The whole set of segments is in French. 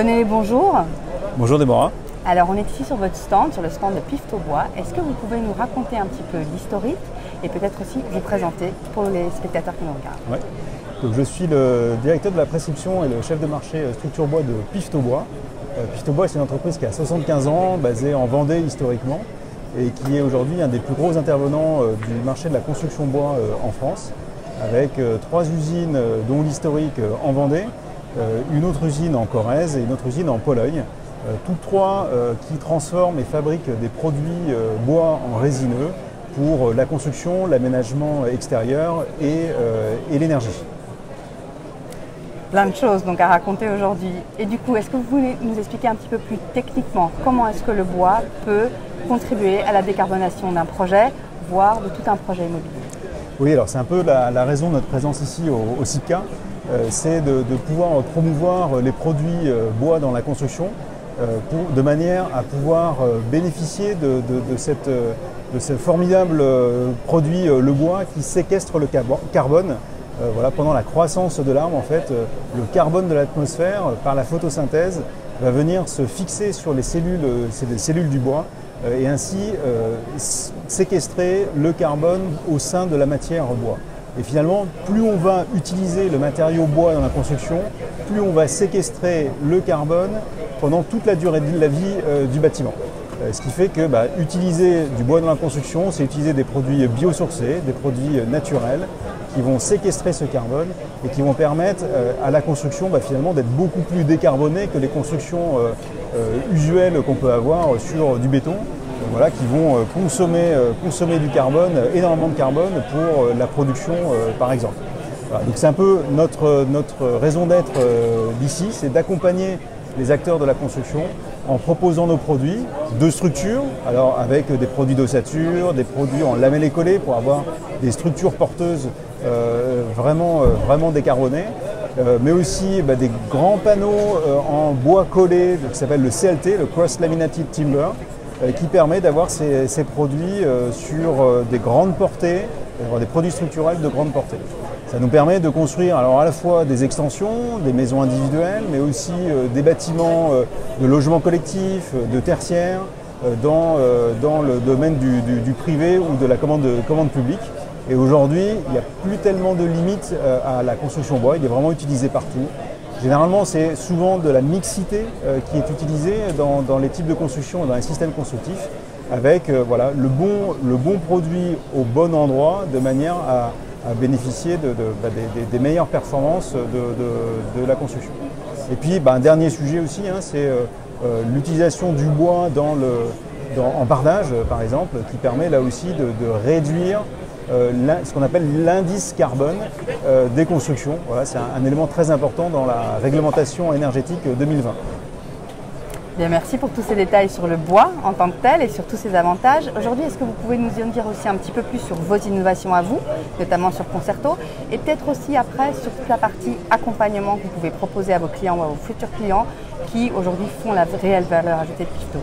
Gonnet, bonjour. Bonjour Déborah. Alors on est ici sur votre stand, sur le stand de Piftobois. Est-ce que vous pouvez nous raconter un petit peu l'historique et peut-être aussi vous présenter pour les spectateurs qui nous regardent? Ouais. Donc, je suis le directeur de la prescription et le chef de marché structure bois de Piftobois. Piftobois, c'est une entreprise qui a 75 ans, basée en Vendée historiquement, et qui est aujourd'hui un des plus gros intervenants du marché de la construction bois en France, avec 3 usines, dont l'historique en Vendée, une autre usine en Corrèze et une autre usine en Pologne. Toutes 3 qui transforment et fabriquent des produits bois en résineux pour la construction, l'aménagement extérieur et l'énergie. Plein de choses donc à raconter aujourd'hui. Et du coup, est-ce que vous voulez nous expliquer un petit peu plus techniquement comment est-ce que le bois peut contribuer à la décarbonation d'un projet, voire de tout un projet immobilier? Oui, alors c'est un peu la raison de notre présence ici au CIPCA, c'est de pouvoir promouvoir les produits bois dans la construction de manière à pouvoir bénéficier de ce formidable produit, le bois, qui séquestre le carbone. Voilà, pendant la croissance de l'arbre, en fait, le carbone de l'atmosphère, par la photosynthèse, va venir se fixer sur les cellules du bois et ainsi séquestrer le carbone au sein de la matière bois. Et finalement, plus on va utiliser le matériau bois dans la construction, plus on va séquestrer le carbone pendant toute la durée de la vie du bâtiment. Ce qui fait que utiliser du bois dans la construction, c'est utiliser des produits biosourcés, des produits naturels, qui vont séquestrer ce carbone et qui vont permettre à la construction finalement d'être beaucoup plus décarbonée que les constructions usuelles qu'on peut avoir sur du béton, voilà, qui vont consommer du carbone, énormément de carbone pour la production par exemple. Voilà, donc c'est un peu notre raison d'être d'ici, c'est d'accompagner les acteurs de la construction en proposant nos produits de structure, alors avec des produits d'ossature, des produits en lamellé collé pour avoir des structures porteuses vraiment décarbonées, mais aussi des grands panneaux en bois collé qui s'appelle le CLT, le Cross Laminated Timber, qui permet d'avoir ces produits sur des grandes portées, des produits structurels de grande portée. Ça nous permet de construire alors à la fois des extensions, des maisons individuelles, mais aussi des bâtiments de logement collectif, de tertiaire, dans le domaine du privé ou de la commande publique. Et aujourd'hui, il n'y a plus tellement de limites à la construction bois, il est vraiment utilisé partout. Généralement, c'est souvent de la mixité qui est utilisée dans les types de construction, dans les systèmes constructifs, avec le bon produit au bon endroit, de manière à bénéficier des meilleures performances de la construction. Et puis un dernier sujet aussi, c'est l'utilisation du bois en bardage par exemple, qui permet là aussi de réduire ce qu'on appelle l'indice carbone des constructions. Voilà, c'est un élément très important dans la réglementation énergétique 2020. Bien, merci pour tous ces détails sur le bois en tant que tel et sur tous ses avantages. Aujourd'hui, est-ce que vous pouvez nous en dire aussi un petit peu plus sur vos innovations à vous, notamment sur Concerto, et peut-être aussi après sur toute la partie accompagnement que vous pouvez proposer à vos clients ou à vos futurs clients qui aujourd'hui font la réelle valeur ajoutée de Pifto?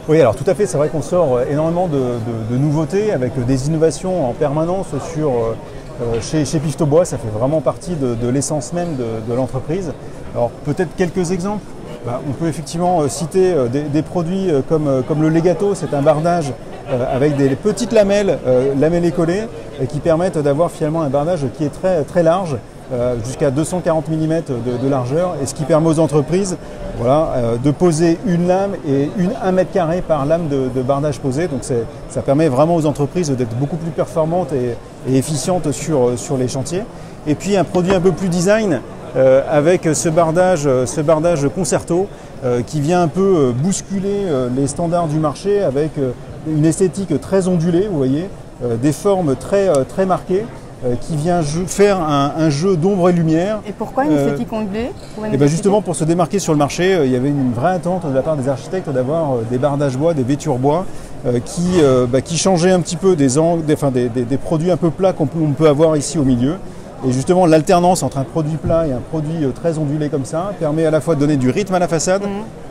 Oui, alors tout à fait, c'est vrai qu'on sort énormément de nouveautés avec des innovations en permanence chez Piftobois. Ça fait vraiment partie de l'essence même de l'entreprise. Alors peut-être quelques exemples. On peut effectivement citer des produits comme le Legato, c'est un bardage avec des petites lamellées collées qui permettent d'avoir finalement un bardage qui est très, très large, jusqu'à 240 mm de largeur, et ce qui permet aux entreprises de poser une lame et 1 mètre carré par lame de bardage posée. Donc ça permet vraiment aux entreprises d'être beaucoup plus performantes et efficientes sur les chantiers. Et puis un produit un peu plus design, avec ce bardage Concerto qui vient un peu bousculer les standards du marché avec une esthétique très ondulée, vous voyez, des formes très, très marquées, qui vient faire un jeu d'ombre et lumière. Et pourquoi une esthétique ondulée? Justement pour se démarquer sur le marché, il y avait une vraie attente de la part des architectes d'avoir des bardages bois, des vêtures bois qui changeaient un petit peu des produits un peu plats qu'on peut avoir ici au milieu. Et justement, l'alternance entre un produit plat et un produit très ondulé comme ça permet à la fois de donner du rythme à la façade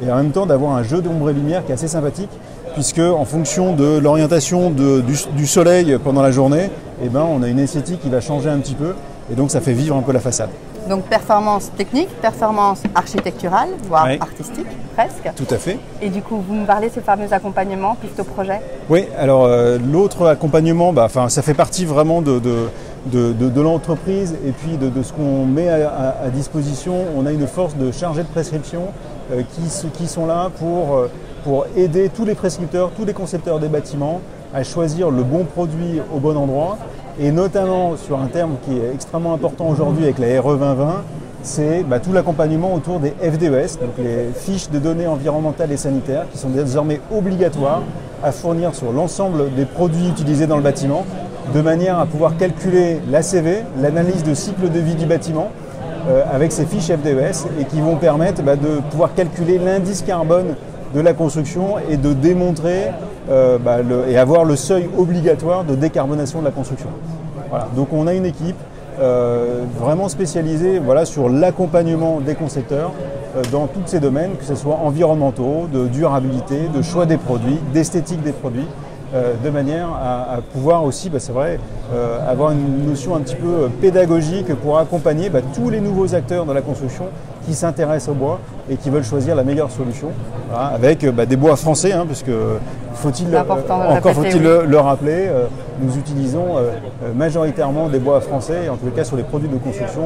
et en même temps d'avoir un jeu d'ombre et lumière qui est assez sympathique, puisque en fonction de l'orientation du soleil pendant la journée, on a une esthétique qui va changer un petit peu et donc ça fait vivre un peu la façade. Donc performance technique, performance architecturale, voire artistique presque. Tout à fait. Et du coup, vous nous parlez de ce fameux accompagnement piste au projet? Oui, alors l'autre accompagnement, ça fait partie vraiment de l'entreprise et puis de ce qu'on met à disposition. On a une force de chargés de prescription qui sont là pour aider tous les prescripteurs, tous les concepteurs des bâtiments à choisir le bon produit au bon endroit. Et notamment sur un terme qui est extrêmement important aujourd'hui avec la RE 2020, c'est tout l'accompagnement autour des FDES, donc les fiches de données environnementales et sanitaires, qui sont désormais obligatoires à fournir sur l'ensemble des produits utilisés dans le bâtiment, de manière à pouvoir calculer l'ACV, l'analyse de cycle de vie du bâtiment, avec ces fiches FDES, et qui vont permettre de pouvoir calculer l'indice carbone de la construction et de démontrer et avoir le seuil obligatoire de décarbonation de la construction. Voilà. Donc on a une équipe vraiment spécialisée sur l'accompagnement des concepteurs dans tous ces domaines, que ce soit environnementaux, de durabilité, de choix des produits, d'esthétique des produits, de manière à pouvoir aussi, c'est vrai, avoir une notion un petit peu pédagogique pour accompagner tous les nouveaux acteurs de la construction qui s'intéressent au bois et qui veulent choisir la meilleure solution, avec des bois français, parce que encore faut-il le rappeler, nous utilisons majoritairement des bois français, et en tous les cas sur les produits de construction,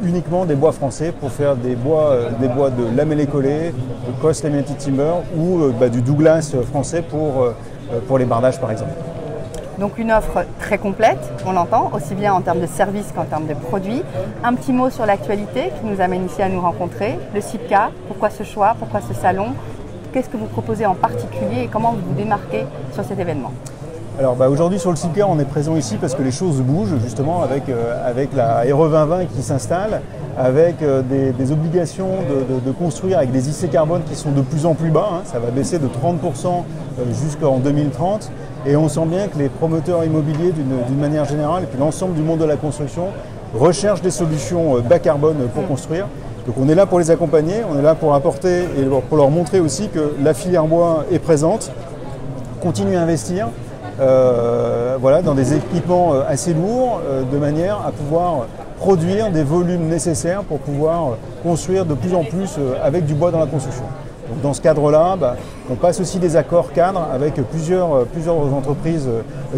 uniquement des bois français pour faire des bois de lamellé collé, de Cross Laminated Timber ou du Douglas français pour les bardages par exemple. Donc une offre très complète, on l'entend, aussi bien en termes de services qu'en termes de produits. Un petit mot sur l'actualité qui nous amène ici à nous rencontrer, le CIPCA, pourquoi ce choix, pourquoi ce salon, qu'est-ce que vous proposez en particulier et comment vous vous démarquez sur cet événement? Alors aujourd'hui sur le CIPCA, on est présent ici parce que les choses bougent justement avec la RE 2020 qui s'installe, avec des obligations de construire avec des IC carbone qui sont de plus en plus bas, ça va baisser de 30% jusqu'en 2030. Et on sent bien que les promoteurs immobiliers d'une manière générale et puis l'ensemble du monde de la construction recherchent des solutions bas carbone pour construire. Donc on est là pour les accompagner, on est là pour apporter et pour leur montrer aussi que la filière bois est présente, continue à investir dans des équipements assez lourds de manière à pouvoir produire des volumes nécessaires pour pouvoir construire de plus en plus avec du bois dans la construction. Donc dans ce cadre-là, on passe aussi des accords cadres avec plusieurs entreprises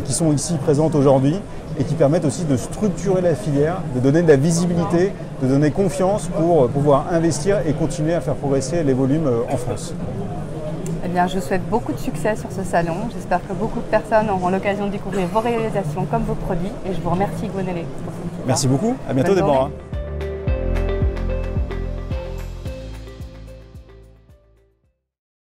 qui sont ici présentes aujourd'hui et qui permettent aussi de structurer la filière, de donner de la visibilité, de donner confiance pour pouvoir investir et continuer à faire progresser les volumes en France. Eh bien, je vous souhaite beaucoup de succès sur ce salon. J'espère que beaucoup de personnes auront l'occasion de découvrir vos réalisations comme vos produits et je vous remercie Gwenele. Merci beaucoup, à bientôt Déborah.